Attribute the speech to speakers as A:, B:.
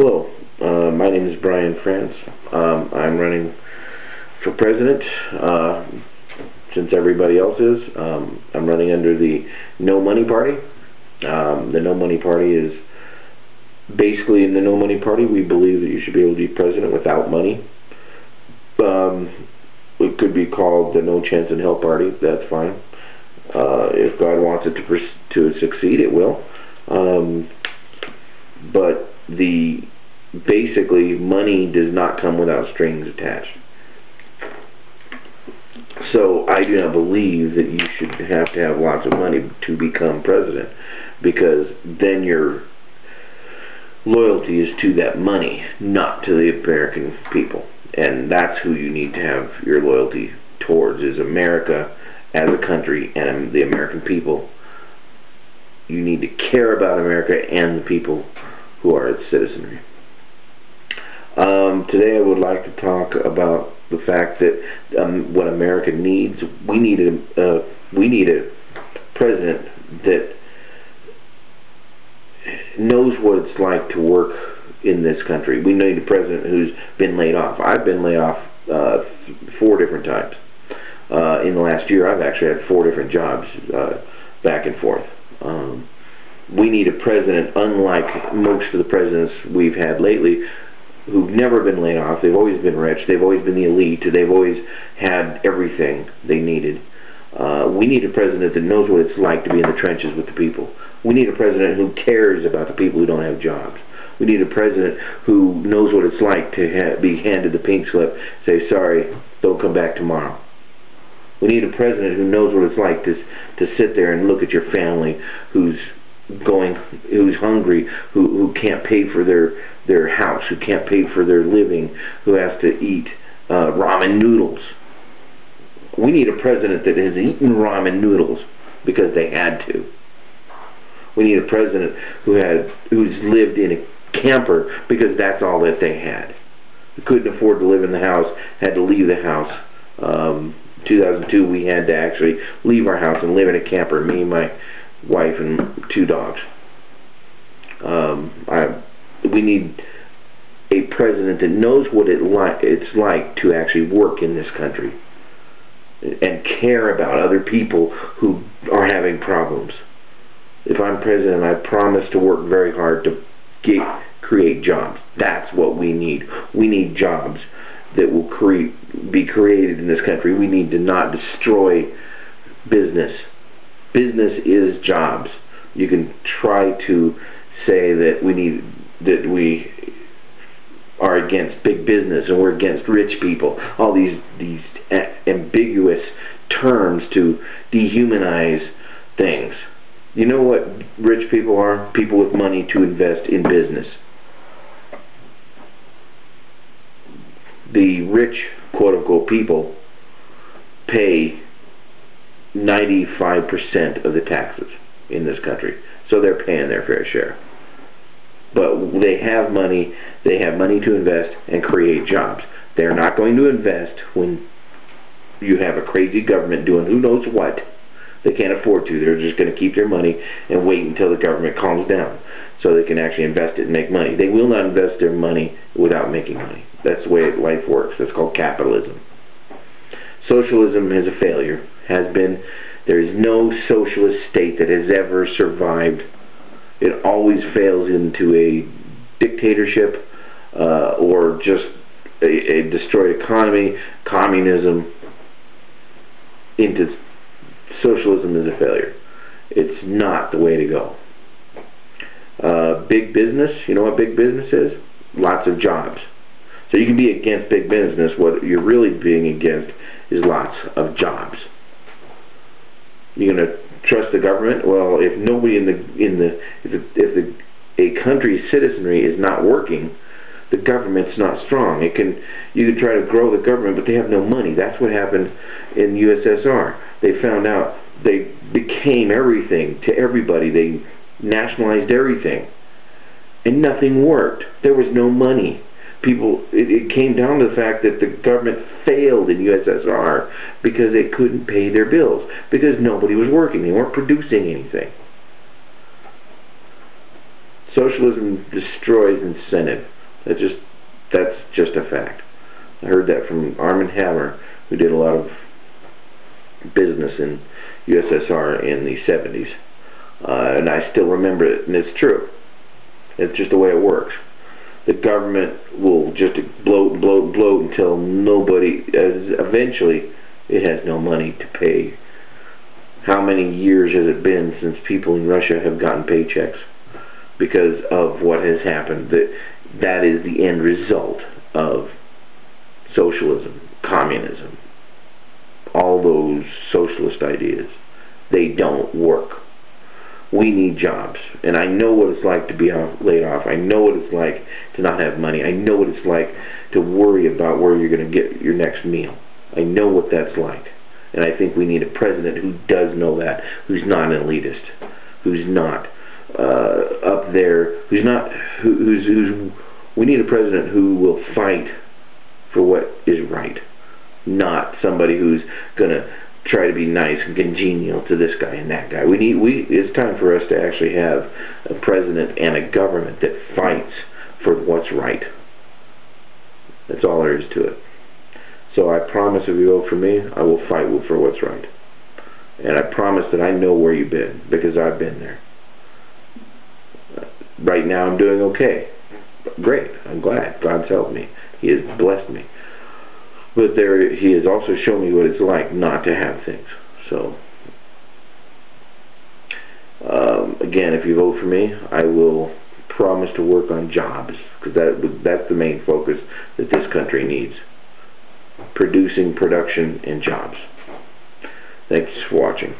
A: Hello, my name is Brian France. I'm running for president since everybody else is. I'm running under the No Money Party. The No Money Party is basically, in the No Money Party, we believe that you should be able to be president without money. It could be called the No Chance in Hell Party. That's fine. If God wants it to succeed, it will. But basically, money does not come without strings attached. So I do not believe that you should have to have lots of money to become president, because then your loyalty is to that money, not to the American people. And that's who you need to have your loyalty towards, is America as a country and the American people. You need to care about America and the people who are its citizenry. Today I would like to talk about the fact that what America needs. We need a president that knows what it's like to work in this country. We need a president who's been laid off. I've been laid off 4 different times. In the last year, I've actually had 4 different jobs back and forth. We need a president, unlike most of the presidents we've had lately, who've never been laid off. They've always been rich. They've always been the elite. They've always had everything they needed. We need a president that knows what it's like to be in the trenches with the people. We need a president who cares about the people who don't have jobs. We need a president who knows what it's like to be handed the pink slip, say, sorry, don't come back tomorrow. We need a president who knows what it's like to sit there and look at your family who's hungry, who can't pay for their house, who can't pay for their living, who has to eat ramen noodles. We need a president that has eaten ramen noodles because they had to. We need a president who's lived in a camper because that's all that they had. Who couldn't afford to live in the house, had to leave the house. 2002, we had to actually leave our house and live in a camper, me, my wife, and 2 dogs. We need a president that knows what it's like to actually work in this country and care about other people who are having problems. If I'm president, I promise to work very hard to create jobs. That's what we need. We need jobs that will be created in this country. We need to not destroy business. Business is jobs. You can try to say that we are against big business and we're against rich people. All these ambiguous terms to dehumanize things. You know what rich people are? People with money to invest in business. The rich, quote-unquote, people pay 95% of the taxes in this country. So they're paying their fair share. But they have money to invest and create jobs. They're not going to invest when you have a crazy government doing who knows what. They can't afford to. They're just going to keep their money and wait until the government calms down so they can actually invest it and make money. They will not invest their money without making money. That's the way life works. That's called capitalism. Socialism is a failure. Has been. There is no socialist state that has ever survived. It always fails into a dictatorship or just a destroyed economy, communism. Into socialism is a failure. It's not the way to go. Big business, you know what big business is? Lots of jobs. So you can be against big business. What you're really being against is lots of jobs. You're going to trust the government? Well, if nobody if a country's citizenry is not working, the government's not strong. You can try to grow the government, but they have no money. That's what happened in USSR. They found out they became everything to everybody. They nationalized everything, and nothing worked. There was no money. It came down to the fact that the government failed in USSR because they couldn't pay their bills, because nobody was working. They weren't producing anything. Socialism destroys incentive. That's just a fact. I heard that from Arm & Hammer, who did a lot of business in USSR in the 70s. And I still remember it, and it's true. It's just the way it works. The government will just bloat and bloat and bloat until nobody, eventually, it has no money to pay. How many years has it been since people in Russia have gotten paychecks because of what has happened? That is the end result of socialism, communism, all those socialist ideas. They don't work. We need jobs, and I know what it's like to be laid off. I know what it's like to not have money. I know what it's like to worry about where you're going to get your next meal. I know what that's like, and I think we need a president who does know that, who's not an elitist, who's not up there, we need a president who will fight for what is right, not somebody who's going to try to be nice and congenial to this guy and that guy. It's time for us to actually have a president and a government that fights for what's right. That's all there is to it. So I promise if you vote for me, I will fight for what's right. And I promise that I know where you've been, because I've been there. Right now I'm doing okay. Great. I'm glad. God's helped me. He has blessed me. But He has also shown me what it's like not to have things. So, again, if you vote for me, I will promise to work on jobs, because that's the main focus that this country needs. Production, and jobs. Thanks for watching.